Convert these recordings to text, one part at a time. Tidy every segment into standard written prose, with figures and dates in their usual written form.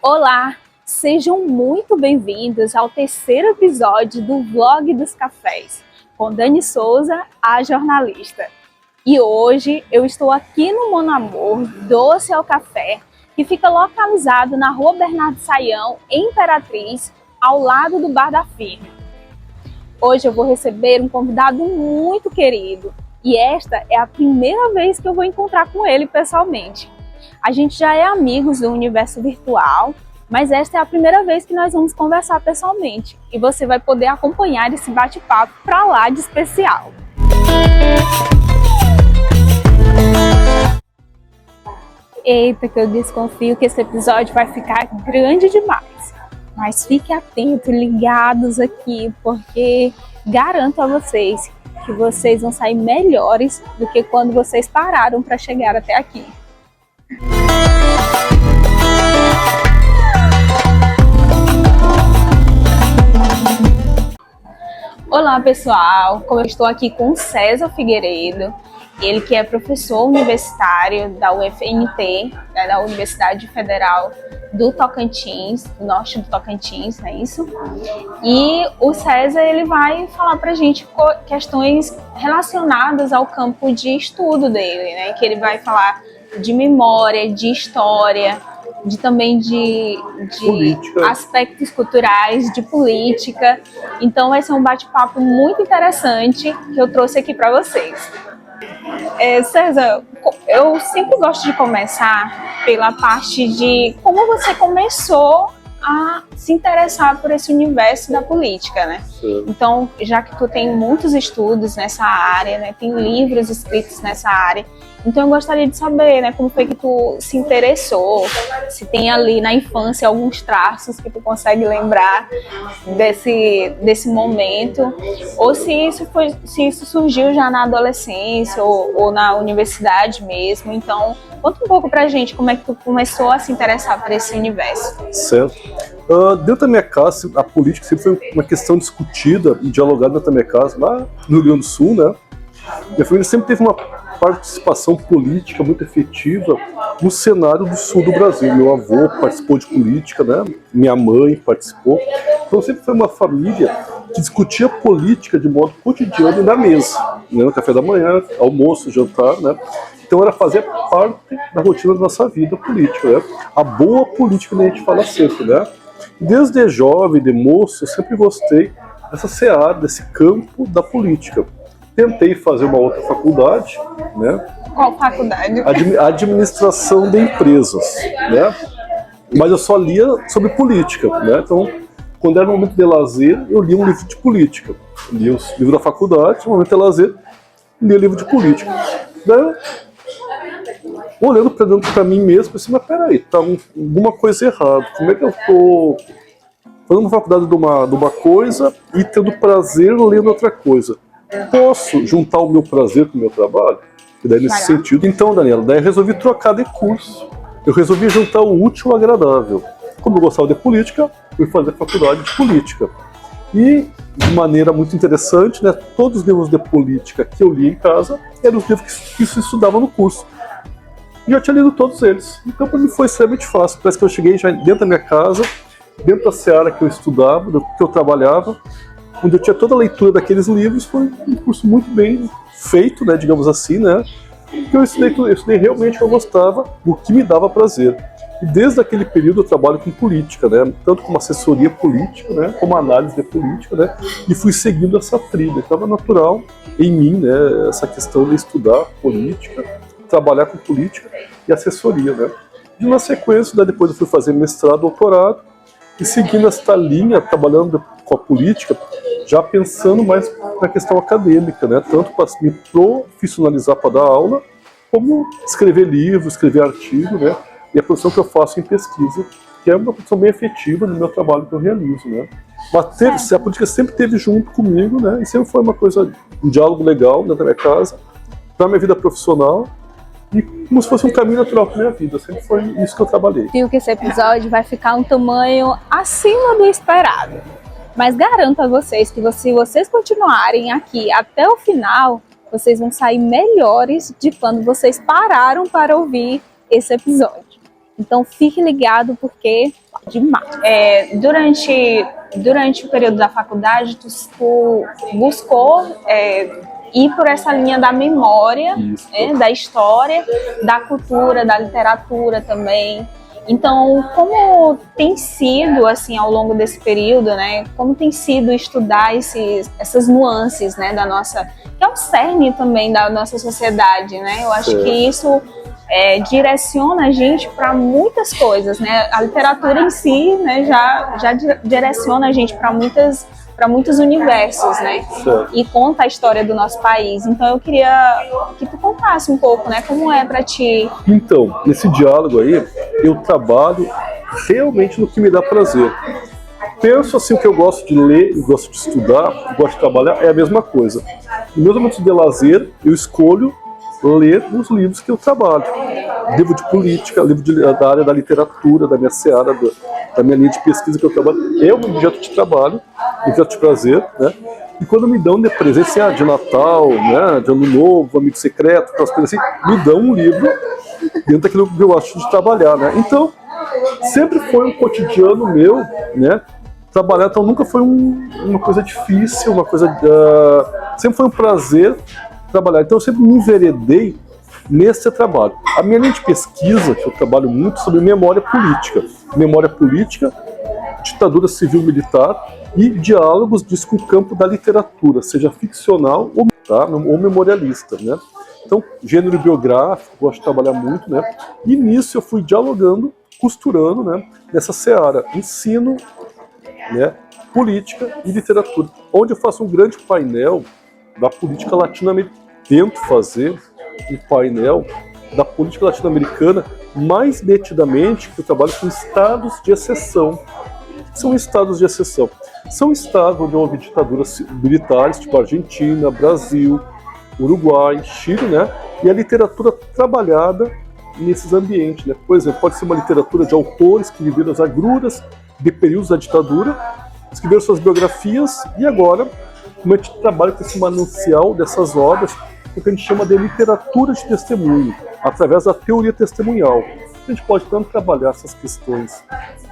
Olá, sejam muito bem-vindos ao terceiro episódio do Vlog dos Cafés, com Dani Souza, a jornalista. E hoje eu estou aqui no Mon Amour Doce ao Café, que fica localizado na Rua Bernardo Saião, em Imperatriz, ao lado do Bar da Firme. Hoje eu vou receber um convidado muito querido e esta é a primeira vez que eu vou encontrar com ele pessoalmente. A gente já é amigos do universo virtual, mas esta é a primeira vez que nós vamos conversar pessoalmente e você vai poder acompanhar esse bate-papo pra lá de especial. Eita, que eu desconfio que esse episódio vai ficar grande demais. Mas fiquem atentos, ligados aqui, porque garanto a vocês que vocês vão sair melhores do que quando vocês pararam para chegar até aqui. Olá pessoal, como eu estou aqui com o César Figueiredo, ele que é professor universitário da UFNT, né, da Universidade Federal do Tocantins, do norte do Tocantins, não é isso? E o César ele vai falar pra gente questões relacionadas ao campo de estudo dele, né? Que ele vai falar de memória, de história, também de aspectos culturais, de política. Então vai ser um bate-papo muito interessante que eu trouxe aqui para vocês. César, eu sempre gosto de começar pela parte de como você começou a se interessar por esse universo da política, né? Sim. Então, já que tu tem muitos estudos nessa área, né? Tem livros escritos nessa área, então eu gostaria de saber, né, como foi que tu se interessou, se tem ali na infância alguns traços que tu consegue lembrar desse momento, ou se isso surgiu já na adolescência ou na universidade mesmo. Então, conta um pouco pra gente como é que tu começou a se interessar por esse universo. Certo. Dentro da minha casa, a política sempre foi uma questão discutida e dialogada dentro da minha casa, lá no Rio Grande do Sul, né? Minha família sempre teve uma participação política muito efetiva no cenário do sul do Brasil. Meu avô participou de política, né? Minha mãe participou. Então sempre foi uma família que discutia política de modo cotidiano na mesa, né? No café da manhã, almoço, jantar, né? Então era fazer parte da rotina da nossa vida política, né? A boa política, né, a gente fala sempre, né? Desde jovem, de moço, eu sempre gostei dessa seara, desse campo da política. Tentei fazer uma outra faculdade, né? Qual faculdade? Administração de empresas, né? Mas eu só lia sobre política, né? Então, quando era momento de lazer, eu lia um livro de política. Eu lia os livros da faculdade, no momento de lazer, lia livro de política. Daí, olhando para dentro para mim mesmo, pensei, mas peraí, tá alguma coisa errada. Como é que eu tô fazendo faculdade de uma coisa e tendo prazer lendo outra coisa? Posso juntar o meu prazer com o meu trabalho? E daí nesse sentido, então, Daniela, daí eu resolvi trocar de curso. Eu resolvi juntar o útil ao agradável. Como eu gostava de política, fui fazer faculdade de política. E, de maneira muito interessante, né, todos os livros de política que eu li em casa eram os livros que se estudava no curso. E eu tinha lido todos eles. Então, para mim foi extremamente fácil. Parece que eu cheguei já dentro da minha casa, dentro da seara que eu estudava, que eu trabalhava, onde eu tinha toda a leitura daqueles livros. Foi um curso muito bem feito, né, digamos assim, né? Porque eu estudei realmente o que eu gostava, o que me dava prazer. E desde aquele período eu trabalho com política, né? Tanto como assessoria política, né? Como análise de política, né? E fui seguindo essa trilha. Estava natural em mim, né? Essa questão de estudar política, trabalhar com política e assessoria, né? E na sequência, né, depois eu fui fazer mestrado, doutorado, e seguindo esta linha, trabalhando com a política, já pensando mais na questão acadêmica, né? Tanto para me profissionalizar para dar aula, como escrever livro, escrever artigo, né? E a produção que eu faço em pesquisa, que é uma produção bem efetiva no meu trabalho que eu realizo, né? Mas a política sempre esteve junto comigo, né? E sempre foi uma coisa, um diálogo legal dentro da minha casa, para a minha vida profissional, e como se fosse um caminho natural para minha vida. Sempre foi isso que eu trabalhei. Viu que esse episódio vai ficar um tamanho acima do esperado. Mas garanto a vocês que se vocês continuarem aqui até o final, vocês vão sair melhores de quando vocês pararam para ouvir esse episódio. Então fique ligado porque Durante o período da faculdade, tu buscou ir por essa linha da memória, né, da história, da cultura, da literatura também. Então, como tem sido, assim, ao longo desse período, né, como tem sido estudar essas nuances, né, da nossa, que é o cerne também da nossa sociedade, né? Eu acho que isso direciona a gente para muitas coisas, né? A literatura em si, né, já direciona a gente para muitos universos, né? E conta a história do nosso país. Então eu queria que tu contasse um pouco, né, como é para ti. Então, nesse diálogo aí, eu trabalho realmente no que me dá prazer. Penso assim, o que eu gosto de ler, eu gosto de estudar, eu gosto de trabalhar, é a mesma coisa. No meus momentos de lazer, eu escolho ler os livros que eu trabalho. Livro de política, livro da área da literatura, da minha seara, da minha linha de pesquisa que eu trabalho. É o meu objeto de trabalho, objeto de prazer, né? E quando me dão de presente de Natal, né, de Ano Novo, Amigo Secreto, aquelas coisas assim, me dão um livro dentro daquilo que eu gosto de trabalhar, né? Então, sempre foi um cotidiano meu, né? Trabalhar, então nunca foi uma coisa difícil, uma coisa... sempre foi um prazer trabalhar. Então eu sempre me enveredei nesse trabalho. A minha linha de pesquisa, que eu trabalho muito, sobre memória política, ditadura civil-militar e diálogos disso com o campo da literatura, seja ficcional ou memorialista, né? Então, gênero biográfico, gosto de trabalhar muito, né? E nisso eu fui dialogando, costurando, né, nessa seara, ensino, né, política e literatura, onde eu faço um grande painel da política latino-americana. Tento fazer um painel da política latino-americana mais nitidamente, que eu trabalho com estados de exceção. O que são estados de exceção? São estados onde houve ditaduras militares, tipo Argentina, Brasil, Uruguai, Chile, né? E a literatura trabalhada nesses ambientes, né? Por exemplo, pode ser uma literatura de autores que viveram as agruras de períodos da ditadura, escreveram suas biografias e agora, como a gente trabalha com esse manancial dessas obras, o que a gente chama de literatura de testemunho, através da teoria testemunhal. A gente pode tanto trabalhar essas questões,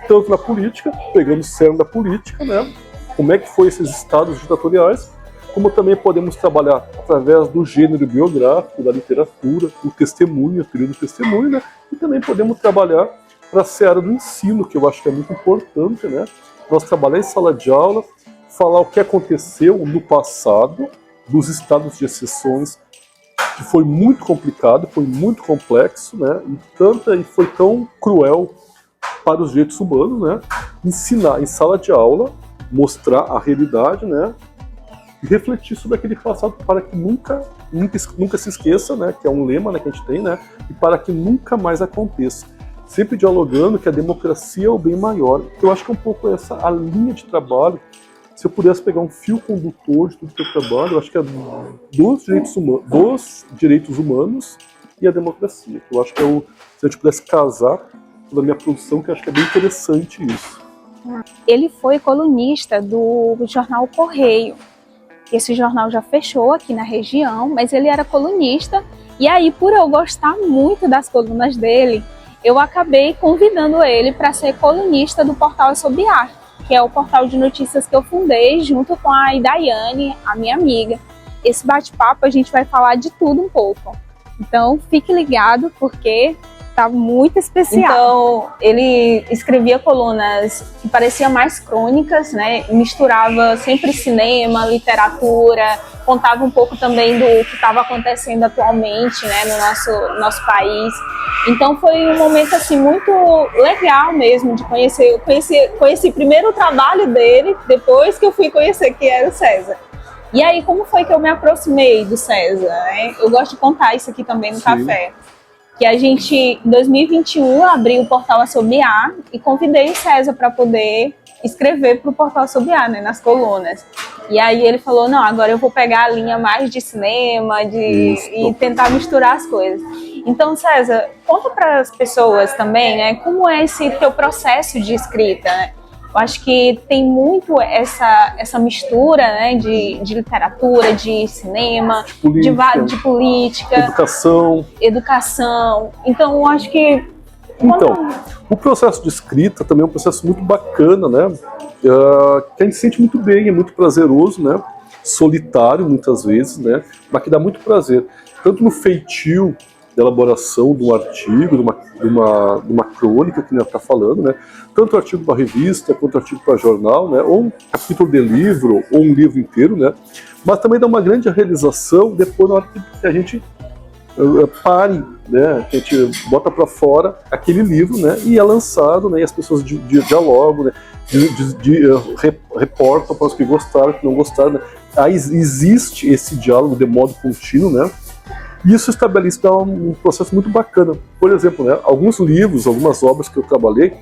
tanto na política, pegando o cerne da política, né? Como é que foi esses estados ditatoriais, como também podemos trabalhar através do gênero biográfico, da literatura, do testemunho, a teoria do testemunho, né? E também podemos trabalhar para a seara do ensino, que eu acho que é muito importante, né? Nós trabalhar em sala de aula, falar o que aconteceu no passado, dos estados de exceções, que foi muito complicado, foi muito complexo, né? E foi tão cruel para os direitos humanos, né? Ensinar em sala de aula, mostrar a realidade, né? E refletir sobre aquele passado para que nunca se esqueça, né? Que é um lema, né, que a gente tem, né? E para que nunca mais aconteça. Sempre dialogando que a democracia é o bem maior. Eu acho que é um pouco essa a linha de trabalho. Se eu pudesse pegar um fio condutor de tudo que eu trabalho, eu acho que é dos direitos humanos e a democracia. Eu acho que se a gente pudesse casar toda a minha produção, que eu acho que é bem interessante isso. Ele foi colunista do jornal Correio. Esse jornal já fechou aqui na região, mas ele era colunista. E aí, por eu gostar muito das colunas dele, eu acabei convidando ele para ser colunista do portal Assobiar, que é o portal de notícias que eu fundei junto com a Idaiane, a minha amiga. Esse bate-papo a gente vai falar de tudo um pouco. Então fique ligado porque tá muito especial. Então ele escrevia colunas que pareciam mais crônicas, né? Misturava sempre cinema, literatura, contava um pouco também do que estava acontecendo atualmente, né, no nosso país. Então foi um momento assim muito legal mesmo de conheci primeiro o trabalho dele, depois que eu fui conhecer que era o César. E aí como foi que eu me aproximei do César, né? Eu gosto de contar isso aqui também no café. Que a gente, em 2021, abriu o portal Assobiar e convidei o César para poder escrever para o portal Assobiar, né, nas colunas. E aí ele falou, não, agora eu vou pegar a linha mais de cinema e tentar misturar as coisas. Então, César, conta para as pessoas também, né, como é esse teu processo de escrita, né? Eu acho que tem muito essa mistura, né, de literatura, de cinema, de política, educação. Então, eu acho que Então, o processo de escrita também é um processo muito bacana, né? Que a gente sente muito bem, é muito prazeroso, né? Solitário muitas vezes, né? Mas que dá muito prazer, tanto no feitio de elaboração de um artigo, de uma crônica que a gente está falando, né? Tanto artigo para revista quanto artigo para jornal, né? Ou um capítulo de livro ou um livro inteiro, né? Mas também dá uma grande realização depois na hora que a gente pare, né? Que a gente bota para fora aquele livro, né? E é lançado, né? E as pessoas dialogam, né? Reportam para os que gostaram, que não gostaram, né? Aí existe esse diálogo de modo contínuo, né? E isso estabelece um processo muito bacana. Por exemplo, né, alguns livros, algumas obras que eu trabalhei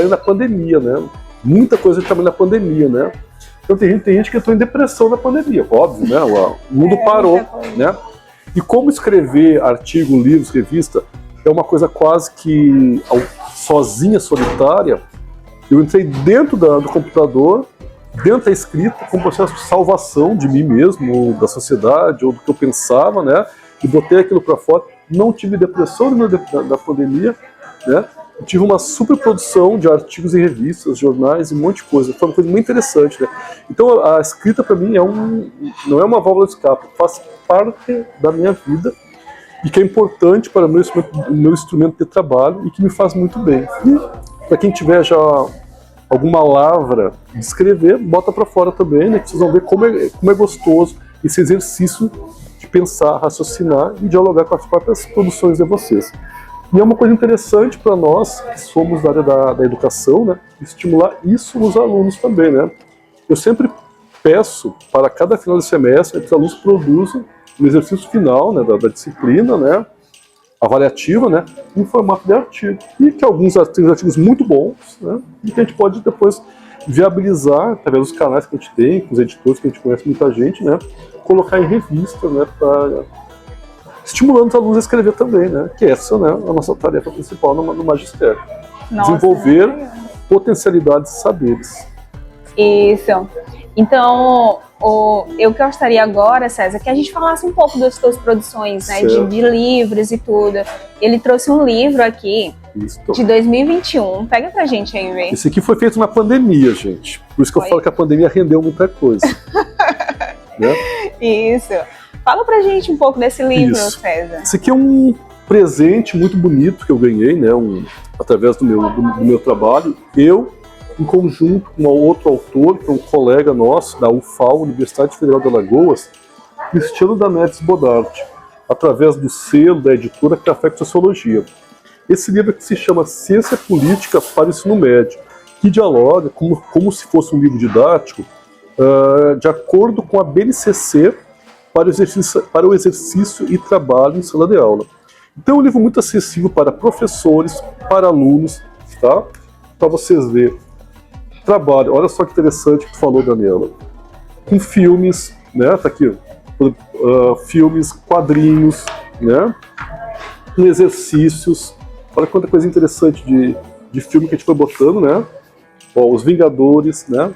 na pandemia, né? Muita coisa eu trabalhei na pandemia, né? Então tem gente que entrou em depressão na pandemia, óbvio, né? O mundo parou, né? E como escrever artigo, livros, revista, é uma coisa quase que sozinha, solitária. Eu entrei dentro do computador, dentro da escrita, com um processo de salvação de mim mesmo, da sociedade, ou do que eu pensava, né? E botei aquilo para fora. Não tive depressão no meio da pandemia, né? Eu tive uma super produção de artigos em revistas, jornais e um monte de coisa. Foi uma coisa muito interessante, né? Então a escrita para mim não é uma válvula de escape, faz parte da minha vida e que é importante para o meu instrumento de trabalho e que me faz muito bem. E para quem tiver já alguma lavra de escrever, bota para fora também, né? Que vocês vão ver como é gostoso esse exercício de pensar, raciocinar e dialogar com as próprias produções de vocês. E é uma coisa interessante para nós, que somos da área da educação, né? Estimular isso nos alunos também, né? Eu sempre peço, para cada final de semestre, que os alunos produzam um exercício final, né, da disciplina, né? Avaliativa, né? Em formato de artigo. E que alguns tem artigos muito bons, né? E que a gente pode depois viabilizar, através dos canais que a gente tem, com os editores que a gente conhece muita gente, né? Colocar em revista, né? Estimulando os alunos a escrever também, né? Que essa, né, é a nossa tarefa principal no magistério. Nossa, desenvolver potencialidades e saberes. Isso. Então, eu gostaria agora, César, que a gente falasse um pouco das suas produções, né? De livros e tudo. Ele trouxe um livro aqui de 2021. Pega pra gente aí, ver. Esse aqui foi feito na pandemia, gente. Por isso que eu falo que a pandemia rendeu muita coisa. Né? Isso. Fala pra gente um pouco desse livro, César. Esse aqui é um presente muito bonito que eu ganhei, né? Através do meu trabalho. Eu, em conjunto com outro autor, que é um colega nosso, da UFAL, Universidade Federal de Alagoas, Cristiano Danetes Bodart, através do selo da editora Café com Sociologia. Esse livro aqui se chama Ciência Política para o Ensino Médio, que dialoga como se fosse um livro didático, de acordo com a BNCC, para o exercício e trabalho em sala de aula. Então é um livro muito acessível para professores, para alunos, tá? Para vocês verem. Trabalho, olha só que interessante que tu falou, Daniela. Com filmes, né? Tá aqui, filmes, quadrinhos, né? Com exercícios. Olha quanta coisa interessante de filme que a gente foi botando, né? Ó, Os Vingadores, né?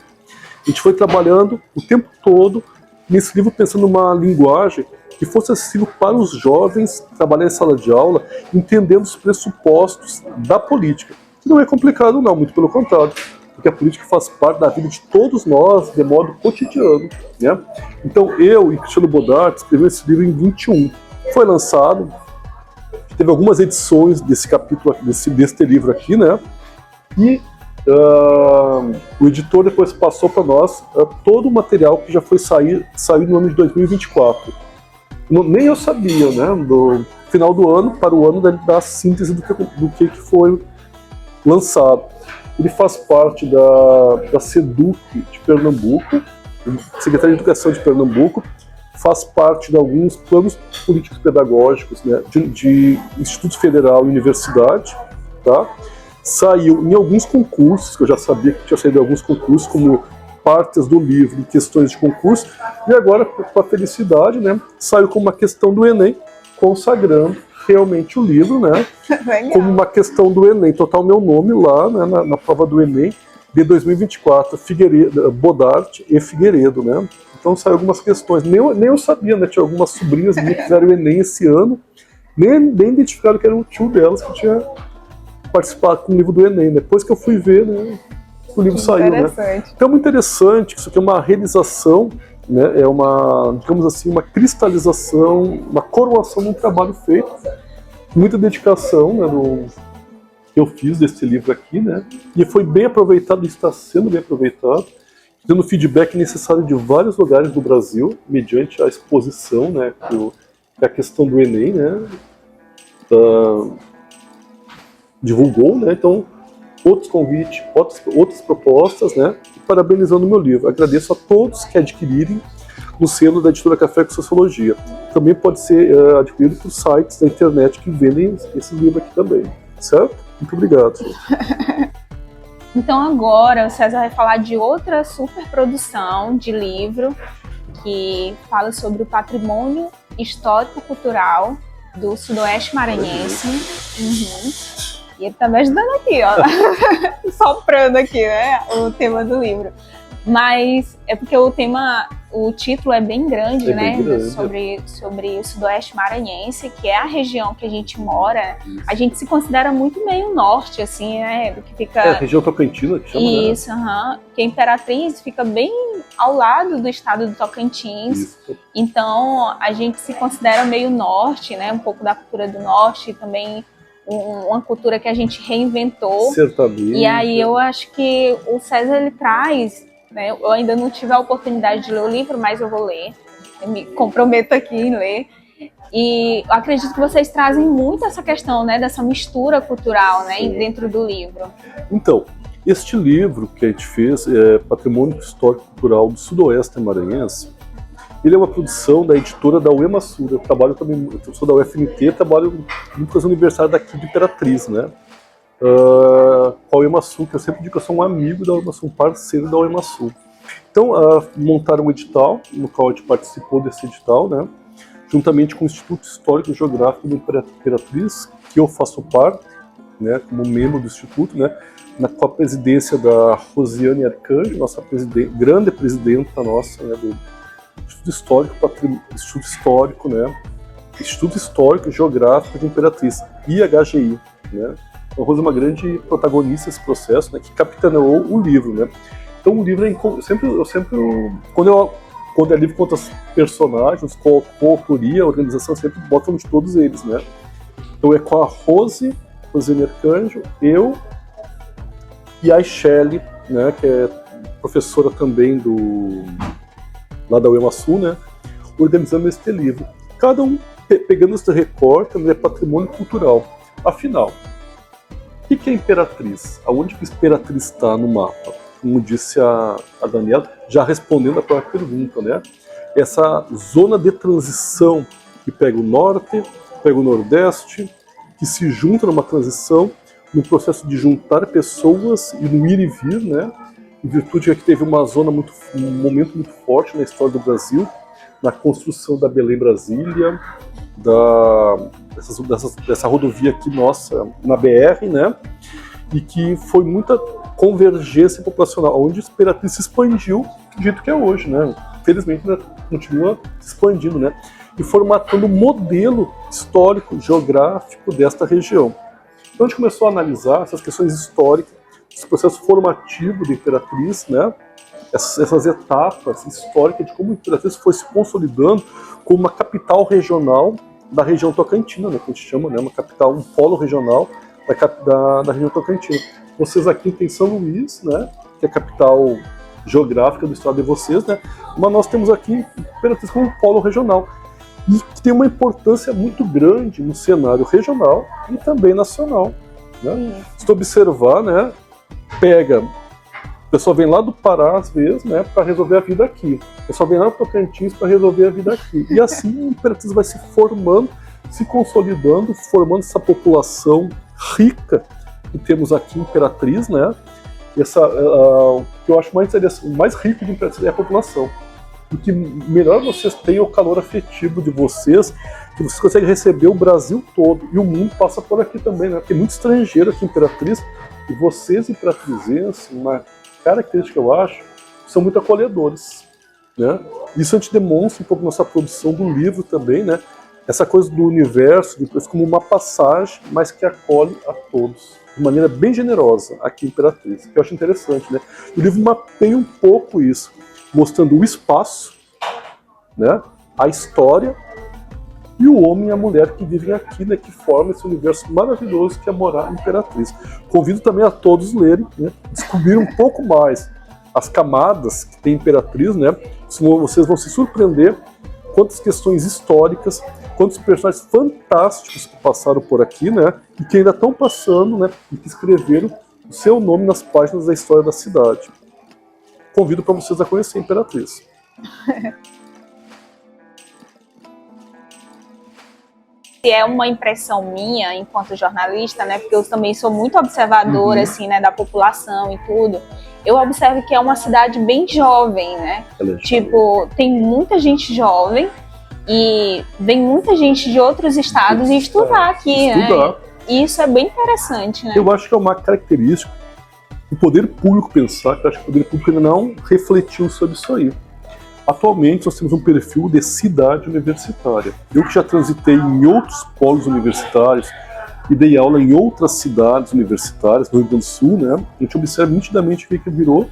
A gente foi trabalhando o tempo todo nesse livro pensando numa linguagem que fosse acessível para os jovens trabalhar em sala de aula, entendendo os pressupostos da política. Que não é complicado não, muito pelo contrário, porque a política faz parte da vida de todos nós de modo cotidiano, né? Então eu e Cristiano Bodart escrevemos esse livro em 21. Foi lançado, teve algumas edições desse capítulo, deste livro aqui, né? E o editor depois passou para nós todo o material que já foi sair no ano de 2024. Nem eu sabia, né? Do final do ano para o ano da síntese do que foi lançado. Ele faz parte da SEDUC de Pernambuco, Secretaria de Educação de Pernambuco, faz parte de alguns planos políticos pedagógicos, né, de Instituto Federal e Universidade, tá? Saiu em alguns concursos, que eu já sabia que tinha saído em alguns concursos, como partes do livro em questões de concurso, e agora, com a felicidade, né, saiu como uma questão do Enem, consagrando realmente o livro, né, como uma questão do Enem, total meu nome lá, né, na prova do Enem de 2024, Bodart e Figueiredo, né. Então saiu algumas questões, nem eu sabia, né, tinha algumas sobrinhas minhas que fizeram o Enem esse ano, nem identificaram que era o tio delas que tinha participar com o livro do Enem. Depois que eu fui ver, né, o livro saiu, né? Então é muito interessante, isso aqui é uma realização, né? É uma, digamos assim, uma cristalização, uma coroação de um trabalho feito, muita dedicação, né, que eu fiz desse livro aqui, né? E foi bem aproveitado, está sendo bem aproveitado, tendo feedback necessário de vários lugares do Brasil, mediante a exposição, né, que a questão do Enem, né, divulgou, né? Então, outros convites, outras propostas, né? E parabenizando o meu livro. Agradeço a todos que adquirirem no selo da editora Café com Sociologia. Também pode ser adquirido por sites da internet que vendem esse livro aqui também, certo? Muito obrigado. Então agora o César vai falar de outra superprodução de livro que fala sobre o patrimônio histórico-cultural do Sudoeste Maranhense. E ele tá me ajudando aqui, ó, soprando aqui, né, o tema do livro. Mas é porque o título é bem grande, né, bem grande. sobre o Sudoeste Maranhense, que é a região que a gente mora. A gente se considera muito meio norte, assim, né, do que fica... a região Tocantina, que chama, isso, né? Que a Imperatriz fica bem ao lado do estado do Tocantins. Isso. Então, a gente se considera meio norte, né, um pouco da cultura do norte, também uma cultura que a gente reinventou. Certamente. E aí eu acho que o César, ele traz, né, eu ainda não tive a oportunidade de ler o livro, mas eu vou ler, eu me comprometo aqui em ler. E eu acredito que vocês trazem muito essa questão, né, dessa mistura cultural, né, dentro do livro. Então, este livro que a gente fez é Patrimônio Histórico Cultural do Sudoeste Maranhense. Ele é uma produção da editora da UEMASUR. Eu trabalho também, eu sou da UFMT, trabalho muito com as universidades daqui de Imperatriz, né? Com a UEMASUR, que eu sempre digo que eu sou um amigo da UEMASUR, um parceiro da UEMASUR. Então, montaram um edital, no qual a gente participou desse edital, né? Juntamente com o Instituto Histórico e Geográfico da Imperatriz, que eu faço parte, né, como membro do Instituto, né? Com a presidência da Rosiane Arcanjo, nossa grande presidenta nossa, né, do Instituto Histórico, né? Instituto Histórico e Geográfico de Imperatriz, IHGI, né? Então, a Rosa é uma grande protagonista desse processo, né? Que capitaneou o livro, né? Então, o livro eu sempre quando é livro com outros personagens, com autoria, a organização, eu sempre boto de todos eles, né? Então, é com a Rosiane Arcanjo, eu e a Shelley, né? Que é professora também lá da UEMASUR, né, organizando este livro. Cada um pegando esse recorte, né, patrimônio cultural. Afinal, o que é Imperatriz? Aonde que Imperatriz está no mapa? Como disse a Daniela, já respondendo a própria pergunta, né? Essa zona de transição que pega o norte, pega o nordeste, que se junta numa transição, no processo de juntar pessoas e no ir e vir, né? Em virtude de que teve um momento muito forte na história do Brasil, na construção da Belém-Brasília, dessa rodovia aqui nossa, na BR, né? E que foi muita convergência populacional, onde a Imperatriz se expandiu do jeito que é hoje, né? Felizmente ainda continua se expandindo, né? E formatando um modelo histórico, geográfico desta região. Então a gente começou a analisar essas questões históricas, esse processo formativo da Imperatriz, né? Essas etapas históricas de como a Imperatriz foi se consolidando como uma capital regional da região tocantina, né? Que a gente chama, né? Uma capital, um polo regional da região tocantina. Vocês aqui têm São Luís, né? Que é a capital geográfica do estado de vocês, né? Mas nós temos aqui Imperatriz como um polo regional e que tem uma importância muito grande no cenário regional e também nacional, né? Se tu observar, né? O pessoal vem lá do Pará, às vezes, né, para resolver a vida aqui. O pessoal vem lá do Tocantins para resolver a vida aqui. E assim a Imperatriz vai se formando, se consolidando, formando essa população rica que temos aqui em Imperatriz, né? O que eu acho mais interessante, o mais rico de Imperatriz é a população. O que melhor vocês têm é o calor afetivo de vocês, que vocês conseguem receber o Brasil todo. E o mundo passa por aqui também, né? Tem muito estrangeiro aqui em Imperatriz. E vocês, imperatrizenses, uma característica que eu acho, são muito acolhedores, né? Isso a gente demonstra um pouco na nossa produção do livro também, né? Essa coisa do universo, como uma passagem, mas que acolhe a todos. de maneira bem generosa aqui em Imperatriz, que eu acho interessante, né? O livro mapeia um pouco isso, mostrando o espaço, né? A história e o homem e a mulher que vivem aqui, né? Que formam esse universo maravilhoso que é morar em Imperatriz. Convido também a todos lerem, né? Descobrir um pouco mais as camadas que tem Imperatriz, né? Vocês vão se surpreender quantas questões históricas, quantos personagens fantásticos que passaram por aqui, né? E que ainda estão passando, né? E que escreveram o seu nome nas páginas da história da cidade. Convido para vocês a conhecer a Imperatriz. É uma impressão minha enquanto jornalista, né? Porque eu também sou muito observadora, assim, né? Da população e tudo. Eu observo que é uma cidade bem jovem, né? Tipo, tem muita gente jovem e vem muita gente de outros estados estudar aqui, né? E isso é bem interessante, né? Eu acho que é uma característica do poder público pensar, que eu acho que o poder público ainda não refletiu sobre isso aí. Atualmente nós temos um perfil de cidade universitária. Eu que já transitei em outros polos universitários e dei aula em outras cidades universitárias, no Rio Grande do Sul, né? A gente observa nitidamente que virou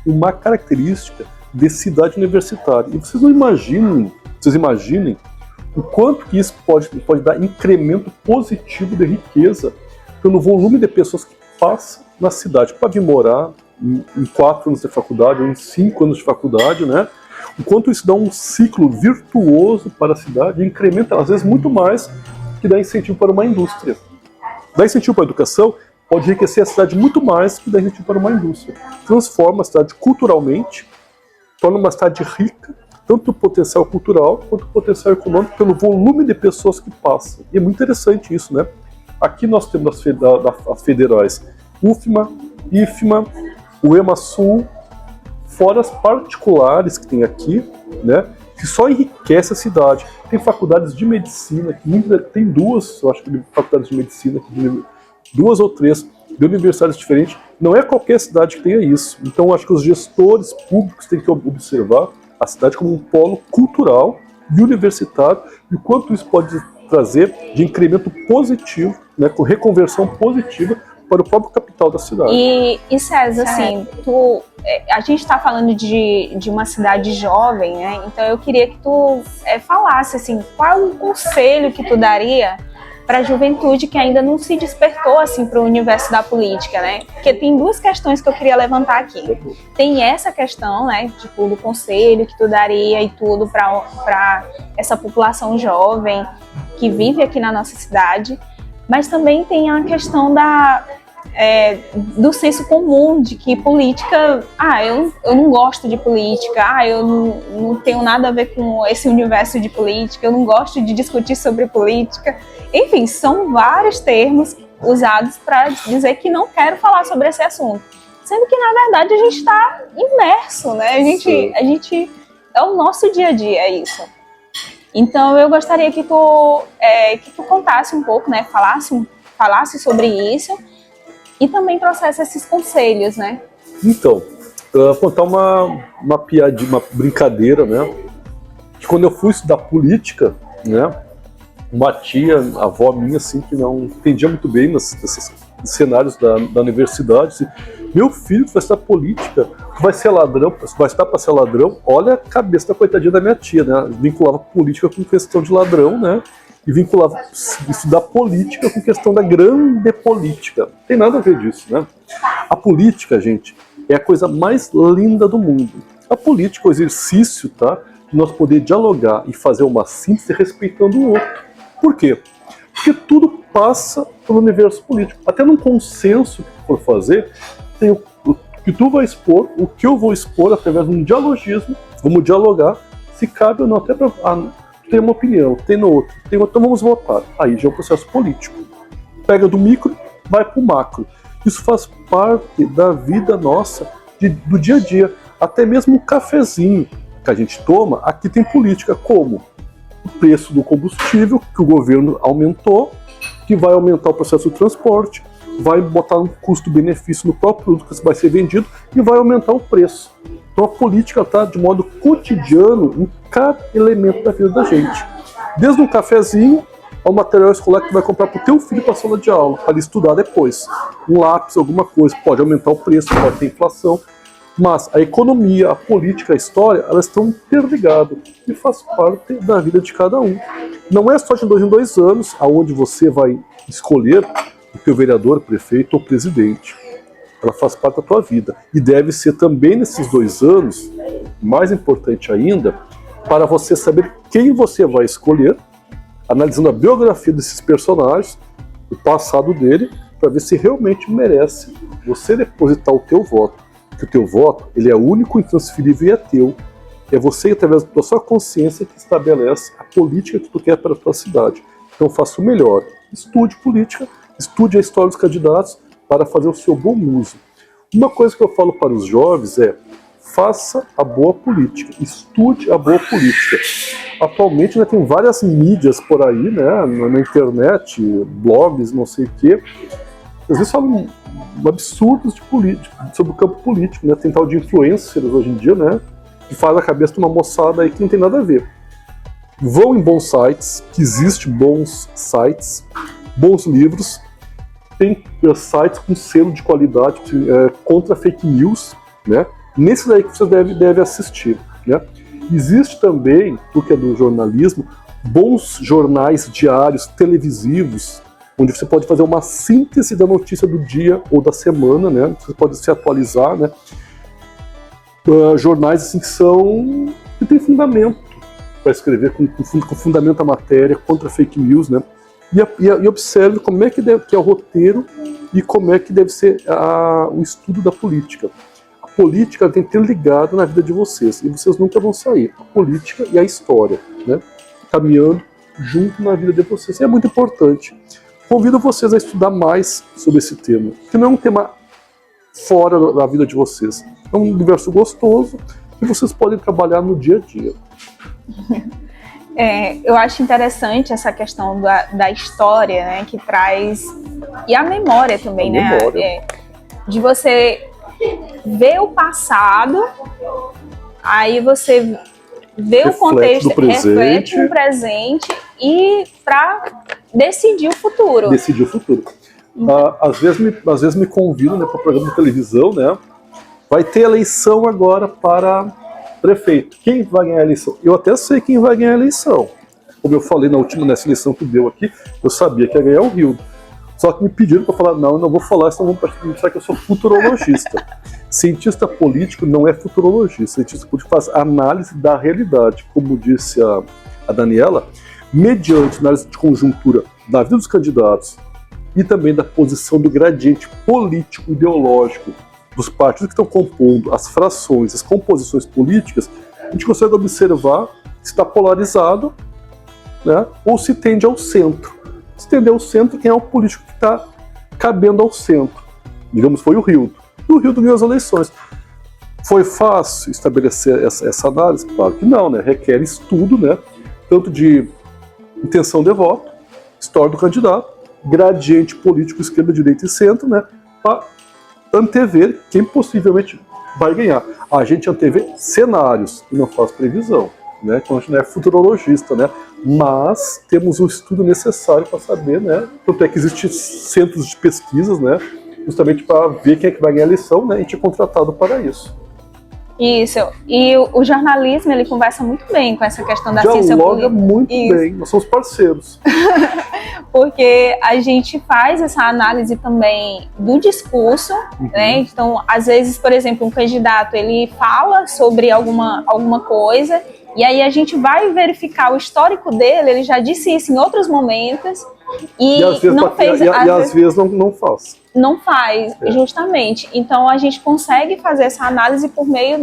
uma característica de cidade universitária. E vocês imaginem o quanto que isso pode dar incremento positivo de riqueza pelo volume de pessoas que passam na cidade para vir morar em 4 anos de faculdade ou em 5 anos de faculdade, né? O quanto isso dá um ciclo virtuoso para a cidade e incrementa, às vezes, muito mais que dá incentivo para uma indústria. Dá incentivo para a educação, pode enriquecer a cidade muito mais que dá incentivo para uma indústria. Transforma a cidade culturalmente, torna uma cidade rica, tanto o potencial cultural quanto o potencial econômico, pelo volume de pessoas que passam. E é muito interessante isso, né? Aqui nós temos as federais UFMA, IFMA, o EMASul, fora as particulares que tem aqui, né? Que só enriquece a cidade. Tem faculdades de medicina, tem 2, eu acho que faculdades de medicina, 2 ou 3 de universidades diferentes. Não é qualquer cidade que tenha isso. Então eu acho que os gestores públicos têm que observar a cidade como um polo cultural e universitário, e o quanto isso pode trazer de incremento positivo, né, com reconversão positiva para o próprio capital da cidade. E César, assim, a gente está falando de uma cidade jovem, né? Então eu queria que tu falasse, assim, qual é o conselho que tu daria para a juventude que ainda não se despertou, assim, para o universo da política, né? Porque tem 2 questões que eu queria levantar aqui. Tem essa questão, né, tipo, do conselho que tu daria e tudo para essa população jovem que vive aqui na nossa cidade, mas também tem a questão do senso comum, de que política, eu não gosto de política, eu não tenho nada a ver com esse universo de política, eu não gosto de discutir sobre política. Enfim, são vários termos usados para dizer que não quero falar sobre esse assunto, sendo que na verdade a gente está imerso, né? A gente é o nosso dia a dia, é isso. Então eu gostaria que tu contasse um pouco, né? Falasse sobre isso e também trouxesse esses conselhos, né? Então, eu vou contar uma piadinha, uma brincadeira, né? Que quando eu fui estudar política, né? Uma tia, avó minha, assim, que não entendia muito bem nesses cenários da universidade, disse: meu filho, tu vai estudar política, tu vai ser ladrão, tu vai estudar para ser ladrão. Olha a cabeça da coitadinha da minha tia, né? Vinculava política com questão de ladrão, né? E vinculava estudar política com questão da grande política. Não tem nada a ver disso, né? A política, gente, é a coisa mais linda do mundo. A política é o exercício, tá? De nós poder dialogar e fazer uma síntese respeitando o outro. Por quê? Porque tudo passa pelo universo político. Até num consenso que for fazer, tem o que tu vai expor, o que eu vou expor através de um dialogismo. Vamos dialogar, se cabe ou não, até para tem uma opinião, tem no outro, então vamos votar. Aí já é um processo político. Pega do micro, vai para o macro. Isso faz parte da vida nossa, do dia a dia. Até mesmo o cafezinho que a gente toma, aqui tem política. Como? O preço do combustível, que o governo aumentou, que vai aumentar o processo do transporte, vai botar um custo-benefício no próprio produto que vai ser vendido e vai aumentar o preço. Então a política está de modo cotidiano em cada elemento da vida da gente. Desde um cafezinho ao material escolar que tu vai comprar para o teu filho para a sala de aula, para ele estudar depois. Um lápis, alguma coisa, pode aumentar o preço, pode ter inflação, mas a economia, a política, a história, elas estão interligadas e faz parte da vida de cada um. Não é só de 2 em 2 anos aonde você vai escolher o teu vereador, prefeito ou presidente. Ela faz parte da tua vida. E deve ser também nesses 2 anos, mais importante ainda, para você saber quem você vai escolher, analisando a biografia desses personagens, o passado dele, para ver se realmente merece você depositar o teu voto. Porque o teu voto, ele é único, intransferível e é teu. É você, através da sua consciência, que estabelece a política que tu quer para a tua cidade. Então faça o melhor. Estude política, estude a história dos candidatos para fazer o seu bom uso. Uma coisa que eu falo para os jovens é: faça a boa política, estude a boa política. Atualmente, né, tem várias mídias por aí, né, na internet, blogs, não sei o quê. Às vezes falam absurdos de sobre o campo político, né? Tem tal de influencers hoje em dia, né, que faz a cabeça de uma moçada aí que não tem nada a ver. Vão em bons sites, que existem bons sites, bons livros, tem sites com selo de qualidade contra fake news, né? Nesse daí que você deve assistir, né? Existe também, tu que é do jornalismo, bons jornais diários, televisivos, onde você pode fazer uma síntese da notícia do dia ou da semana, né? Você pode se atualizar, né? Jornais assim que tem fundamento para escrever, com fundamento a matéria, contra fake news, né? E observe como é que é o roteiro e como é que deve ser o estudo da política. A política tem que ter ligado na vida de vocês, e vocês nunca vão sair. A política e a história, né? Caminhando junto na vida de vocês. E é muito importante. Convido vocês a estudar mais sobre esse tema, que não é um tema fora da vida de vocês. É um universo gostoso que vocês podem trabalhar no dia a dia. Eu acho interessante essa questão da história, né, que traz, e a memória também, né, de você ver o passado, aí você vê o contexto, reflete no presente e para decidir o futuro. Decidir o futuro. Às vezes me convidam, né, para o programa de televisão, né? Vai ter eleição agora para prefeito. Quem vai ganhar a eleição? Eu até sei quem vai ganhar a eleição. Como eu falei nessa eleição que deu aqui, eu sabia que ia ganhar o Rio. Só que me pediram para falar: não, eu não vou falar, senão vão pensar que eu sou futurologista. Cientista político não é futurologista. Cientista político faz análise da realidade. Como disse a Daniela, mediante análise de conjuntura da vida dos candidatos e também da posição do gradiente político ideológico dos partidos que estão compondo as frações, as composições políticas, a gente consegue observar se está polarizado, né, ou se tende ao centro. Se tende ao centro, quem é o político que está cabendo ao centro? Digamos, foi o Rildo. E o Rildo ganhou as eleições. Foi fácil estabelecer essa análise? Claro que não, né? Requer estudo, né, tanto de intenção de voto, história do candidato, gradiente político, esquerda, direita e centro, né, para antever quem possivelmente vai ganhar. A gente antevê cenários e não faz previsão, né? Então a gente não é futurologista, né? Mas temos o estudo necessário para saber, né? Tanto é que existem centros de pesquisas, né? Justamente para ver quem é que vai ganhar a eleição, né? E a gente é contratado para isso. Isso. E o jornalismo, ele conversa muito bem com essa questão da ciência política. Dialoga muito bem. Nós somos parceiros. Porque a gente faz essa análise também do discurso, né? Então, às vezes, por exemplo, um candidato, ele fala sobre alguma coisa, e aí a gente vai verificar o histórico dele, ele já disse isso em outros momentos, e às vezes não fez... às vezes não faz. Não faz, justamente. Então, a gente consegue fazer essa análise por meio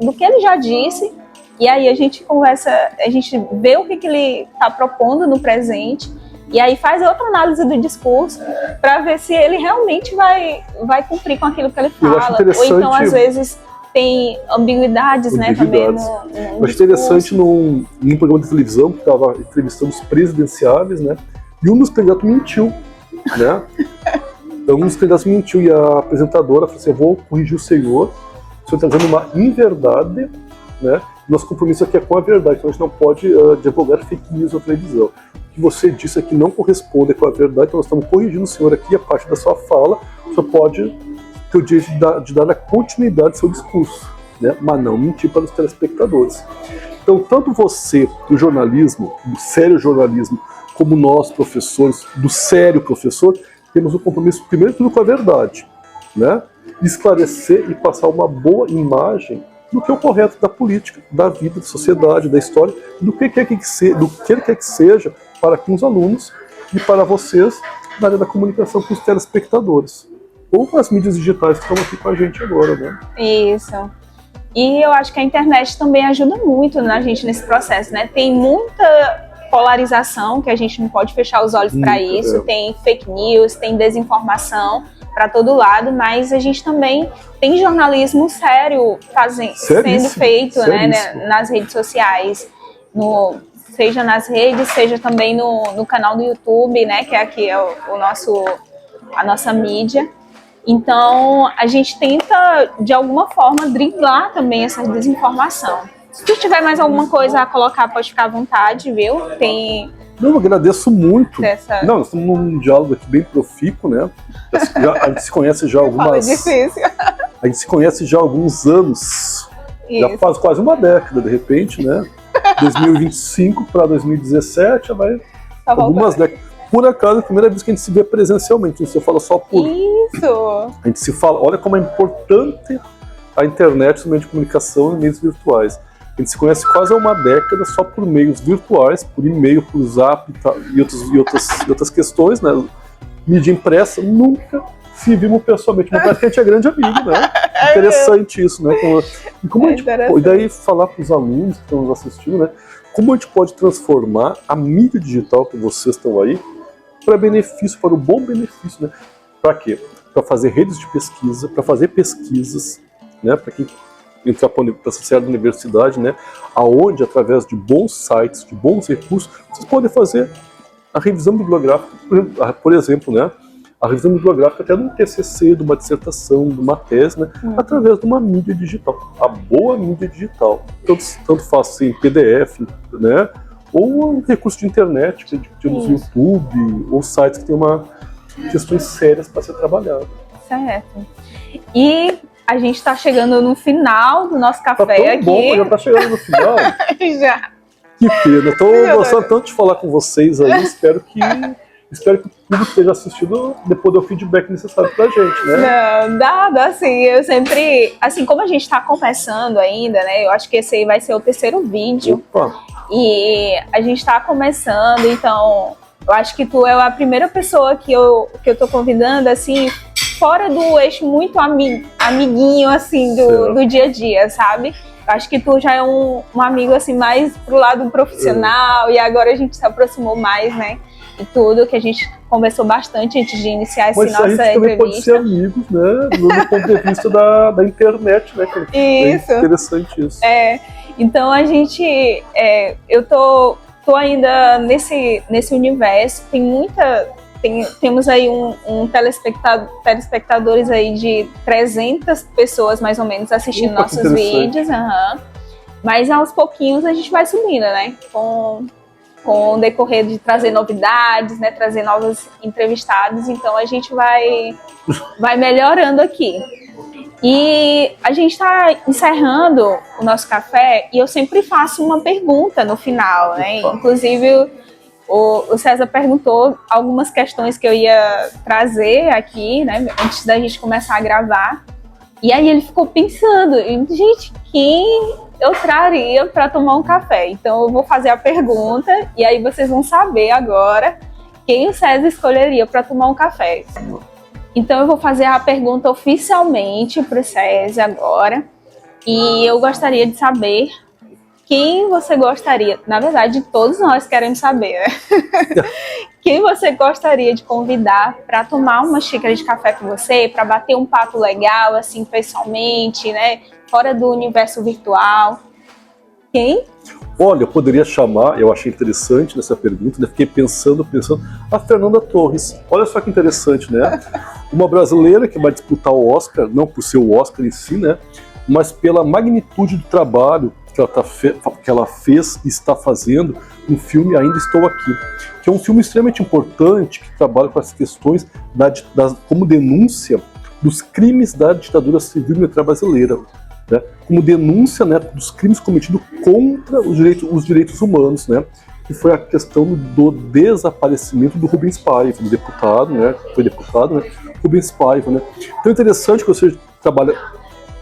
do que ele já disse, e aí a gente conversa, a gente vê o que ele está propondo no presente, e aí faz outra análise do discurso para ver se ele realmente vai cumprir com aquilo que ele fala. Ou então, às vezes, tem ambiguidades, né, também no eu acho interessante num programa de televisão que estava entrevistando os presidenciáveis, né, e um dos candidatos mentiu, né? Então, um dos candidatos mentiu e a apresentadora falou assim: eu vou corrigir o senhor está dizendo uma inverdade, né? Nosso compromisso aqui é com a verdade, então a gente não pode divulgar fake news na televisão. que você disse aqui não corresponde com a verdade, então nós estamos corrigindo o senhor aqui, a parte da sua fala, o senhor pode ter o direito de dar a continuidade do seu discurso, né? Mas não mentir para os telespectadores. Então, tanto você, do jornalismo, do sério jornalismo, como nós, professores, do sério professor, temos um compromisso, primeiro de tudo, com a verdade, né? Esclarecer e passar uma boa imagem do que é o correto da política, da vida, da sociedade, da história, do que quer que seja para com os alunos e para vocês na área da comunicação com os telespectadores. Ou com as mídias digitais que estão aqui com a gente agora, né? Isso. E eu acho que a internet também ajuda muito na gente nesse processo, né? Tem muita polarização que a gente não pode fechar os olhos para isso, tem fake news, tem desinformação para todo lado, mas a gente também tem jornalismo sério sendo feito, né, nas redes sociais, seja nas redes, seja também no canal do YouTube, né, que aqui é a nossa mídia. Então, a gente tenta, de alguma forma, driblar também essa desinformação. Se tu tiver mais alguma coisa a colocar, pode ficar à vontade, viu? Eu agradeço muito. Não, nós estamos num diálogo aqui bem profícuo, né? A gente se conhece já algumas... difícil. A gente se conhece já há alguns anos. Isso. Já faz quase uma década, de repente, né? 2025 para 2017, já vai algumas décadas. Por acaso, é a primeira vez que a gente se vê presencialmente, a gente se fala só por... Isso! A gente se fala, olha como é importante a internet, os meios de comunicação e meios virtuais. A gente se conhece quase há uma década só por meios virtuais, por e-mail, por zap e outras questões, né? Mídia impressa, nunca se vimos pessoalmente, mas parece que a gente é grande amigo, né? Interessante isso, né? E daí falar para os alunos que estão nos assistindo, né? Como a gente pode transformar a mídia digital que vocês estão aí para benefício, para o bom benefício, né? Para quê? Para fazer redes de pesquisa, para fazer pesquisas, né? Para quem entrar para a sociedade da universidade, né? Aonde, através de bons sites, de bons recursos, vocês podem fazer a revisão bibliográfica, por exemplo, né? A revisão bibliográfica até de um TCC, de uma dissertação, de uma tese, né? Através de uma mídia digital, a boa mídia digital. Tanto faz em PDF, né? Ou um recurso de internet, que temos no YouTube, ou sites que tem questões sérias para ser trabalhado. Certo. E a gente está chegando no final do nosso café tá tão aqui. Bom, já está chegando no final. Já. Que pena. Estou gostando tanto de falar com vocês aí. Espero que o público esteja assistindo, depois do feedback necessário pra gente, né? Não, dá sim. Eu sempre, assim, como a gente tá começando ainda, né? Eu acho que esse aí vai ser o terceiro vídeo. Opa. E a gente tá começando, então eu acho que tu é a primeira pessoa que eu tô convidando, assim, fora do eixo muito amiguinho, assim, do dia a dia, sabe? Eu acho que tu já é um amigo, assim, mais pro lado profissional, e agora a gente se aproximou mais, né? E tudo, que a gente conversou bastante antes de iniciar nossa entrevista. Mas a gente também pode ser amigos, né? Do ponto de vista da internet, né? Isso. É interessante isso. Então a gente, eu tô ainda nesse universo, temos aí telespectadores aí de 300 pessoas mais ou menos assistindo nossos vídeos, mas aos pouquinhos a gente vai subindo, né? Com o decorrer de trazer novidades, né, trazer novos entrevistados, então a gente vai melhorando aqui. E a gente está encerrando o nosso café e eu sempre faço uma pergunta no final, né? Inclusive o César perguntou algumas questões que eu ia trazer aqui, né, antes da gente começar a gravar. E aí ele ficou pensando, gente, quem eu traria para tomar um café? Então eu vou fazer a pergunta e aí vocês vão saber agora quem o César escolheria para tomar um café. Então eu vou fazer a pergunta oficialmente para o César agora. E eu gostaria de saber quem você gostaria, na verdade todos nós queremos saber, né? Quem você gostaria de convidar para tomar uma xícara de café com você, para bater um papo legal, assim, pessoalmente, né? Fora do universo virtual. Quem? Olha, eu poderia chamar, eu achei interessante nessa pergunta, né? Fiquei pensando, a Fernanda Torres. Olha só que interessante, né? Uma brasileira que vai disputar o Oscar, não por ser o Oscar em si, né? Mas pela magnitude do trabalho que ela fez e está fazendo no filme Ainda Estou Aqui, que é um filme extremamente importante, que trabalha com as questões como denúncia dos crimes da ditadura civil militar brasileira, né? Como denúncia, né, dos crimes cometidos contra os direitos humanos, né? Que foi a questão do desaparecimento do Rubens Paiva, do deputado, né? Foi deputado, né? Rubens Paiva, né? Então é interessante que você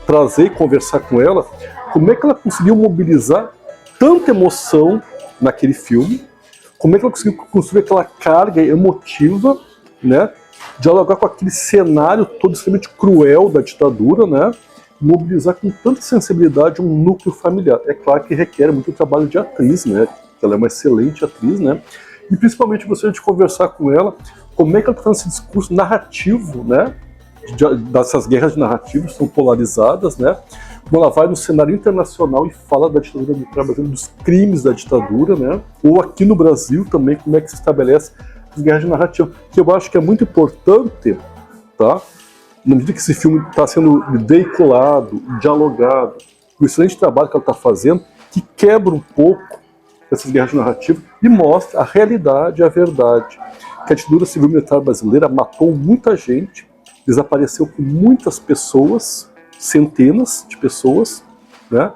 trazer e conversar com ela, como é que ela conseguiu mobilizar tanta emoção naquele filme, como é que ela conseguiu construir aquela carga emotiva, né? Dialogar com aquele cenário todo extremamente cruel da ditadura, né? Mobilizar com tanta sensibilidade um núcleo familiar. É claro que requer muito trabalho de atriz, né? Ela é uma excelente atriz, né? E principalmente gostaria de conversar com ela como é que ela está fazendo esse discurso narrativo, né? Dessas guerras de narrativos são polarizadas, né? Como ela vai no cenário internacional e fala da ditadura militar brasileira, dos crimes da ditadura, né? Ou aqui no Brasil também, como é que se estabelece as guerras de narrativa, que eu acho que é muito importante, tá? Na medida que esse filme está sendo veiculado, dialogado, o excelente trabalho que ela está fazendo, que quebra um pouco essas guerras narrativas e mostra a realidade e a verdade. Que a ditadura civil militar brasileira matou muita gente, desapareceu com muitas pessoas, centenas de pessoas, né?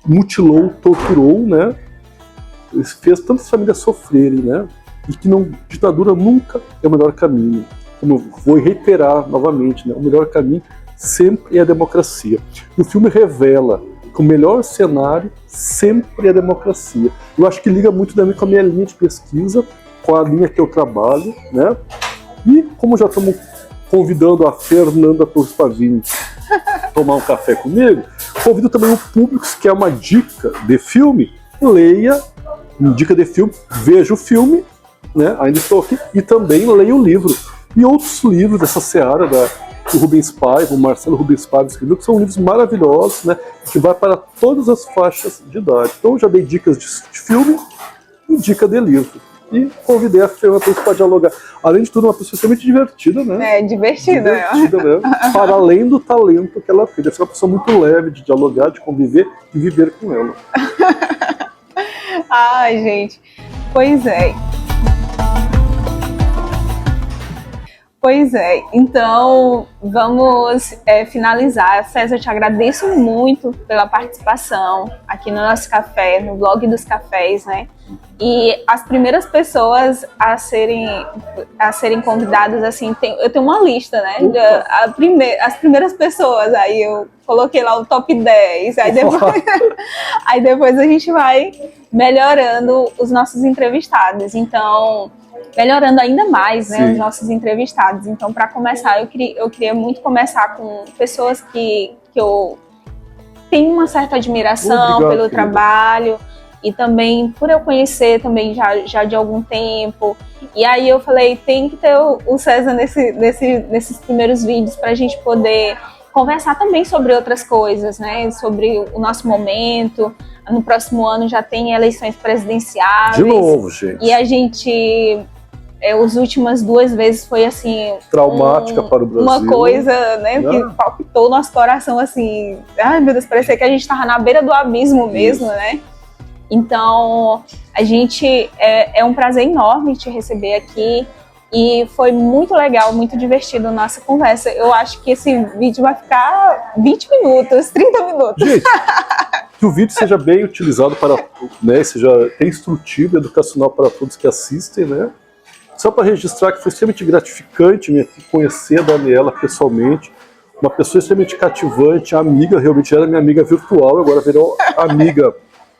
Mutilou, torturou, né? Fez tantas famílias sofrerem, né? E que ditadura nunca é o melhor caminho. Como eu vou reiterar novamente, né? O melhor caminho sempre é a democracia. E o filme revela que o melhor cenário sempre é a democracia. Eu acho que liga muito também com a minha linha de pesquisa, com a linha que eu trabalho, né? E como já estamos convidando a Fernanda Torres Pavini a tomar um café comigo, convido também o público que quer uma dica de filme, leia, dica de filme, veja o filme, né? Ainda Estou Aqui, e também leia o livro. E outros livros dessa seara do Rubens Paiva, o Marcelo Rubens Paiva escreveu, que são livros maravilhosos, né? Que vai para todas as faixas de idade. Então eu já dei dicas de filme e dica de livro. E convidei a Fernanda para dialogar. Além de tudo, uma pessoa extremamente divertida, né? É, divertida, né? Para além do talento que ela tem. Deve ser uma pessoa muito leve de dialogar, de conviver e viver com ela. Ai, gente. Pois é. Pois é, então vamos finalizar. César, eu te agradeço muito pela participação aqui no nosso café, no blog dos cafés, né? E as primeiras pessoas a serem convidadas, assim, eu tenho uma lista, né? As primeiras pessoas, aí eu coloquei lá o top 10, aí depois a gente vai melhorando os nossos entrevistados. Então, melhorando ainda mais, né, os nossos entrevistados. Então, para começar, eu queria muito começar com pessoas que eu tenho uma certa admiração pelo trabalho e também por eu conhecer também já de algum tempo. E aí eu falei, tem que ter o César nesses primeiros vídeos para a gente poder conversar também sobre outras coisas, né, sobre o nosso momento. No próximo ano já tem eleições presidenciais. De novo, gente. E a gente... as últimas 2 vezes foi assim... traumática para o Brasil. Uma coisa, né, que palpitou o nosso coração, assim... Ai, meu Deus, parecia que a gente estava na beira do abismo mesmo, né? Então, a gente... É um prazer enorme te receber aqui. E foi muito legal, muito divertido a nossa conversa. Eu acho que esse vídeo vai ficar 20 minutos, 30 minutos. Gente, que o vídeo seja bem utilizado para... né, seja instrutivo e educacional para todos que assistem, né? Só para registrar que foi extremamente gratificante conhecer a Daniela pessoalmente, uma pessoa extremamente cativante, amiga, realmente era minha amiga virtual, agora virou amiga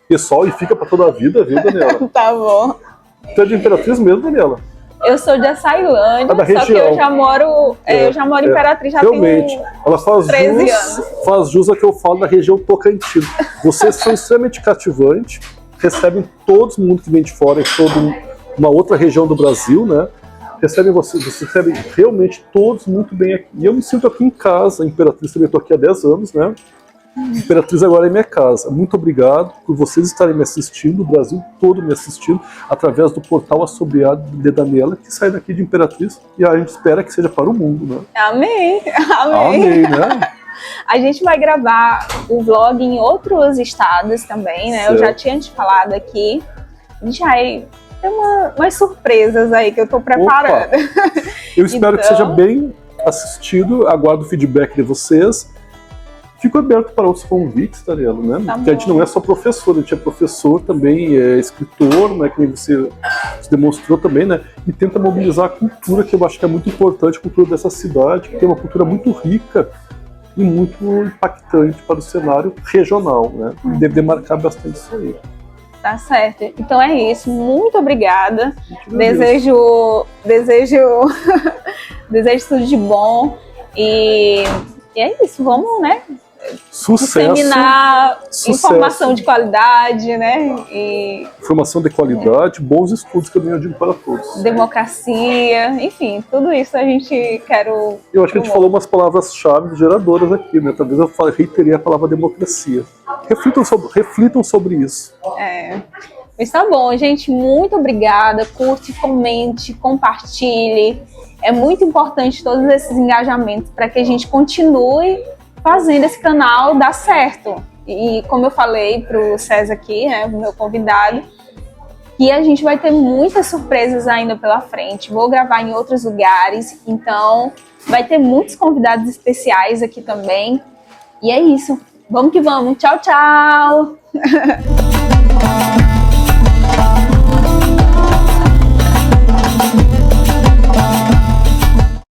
pessoal e fica para toda a vida, viu, Daniela? Tá bom. Você é de Imperatriz mesmo, Daniela? Eu sou de Açailândia, da só região. que eu já moro em Imperatriz, já realmente. tenho Ela faz 13 anos. Faz jus a que eu falo da região Tocantins. Vocês são extremamente cativantes, recebem todo mundo que vem de fora, em toda uma outra região do Brasil, né? Vocês recebem realmente todos muito bem aqui. E eu me sinto aqui em casa, Imperatriz também estou aqui há 10 anos, né? Imperatriz agora é minha casa. Muito obrigado por vocês estarem me assistindo, o Brasil todo me assistindo, através do portal Assobiado de Daniela, que sai daqui de Imperatriz, e a gente espera que seja para o mundo, né? Amém. Amém, né? A gente vai gravar o vlog em outros estados também, né? Eu já tinha te falado aqui. Já tem umas surpresas aí que eu tô preparando. Opa. Eu espero que seja bem assistido, aguardo o feedback de vocês. Fico aberto para outros convites, Tariela, né? Tá Porque a gente não é só professor, a gente é professor também, é escritor, né? Que nem você se demonstrou também, né? E tenta mobilizar a cultura, que eu acho que é muito importante, a cultura dessa cidade, que tem uma cultura muito rica e muito impactante para o cenário regional, né? Deve demarcar bastante isso aí. Tá certo. Então é isso. Muito obrigada. Desejo tudo de bom. E é isso. Vamos, né? Sucesso. Disseminar informação de qualidade, né? E informação de qualidade, bons estudos que eu digo para todos. Democracia, enfim, tudo isso a gente quer. Eu acho que a gente falou umas palavras-chave geradoras aqui, né? Talvez eu reiterei a palavra democracia. Reflitam sobre isso. Mas tá bom, gente. Muito obrigada. Curte, comente, compartilhe. É muito importante todos esses engajamentos para que a gente continue fazendo esse canal dar certo. E como eu falei pro César aqui, né, o meu convidado, que a gente vai ter muitas surpresas ainda pela frente. Vou gravar em outros lugares, então vai ter muitos convidados especiais aqui também. E é isso. Vamos que vamos. Tchau, tchau!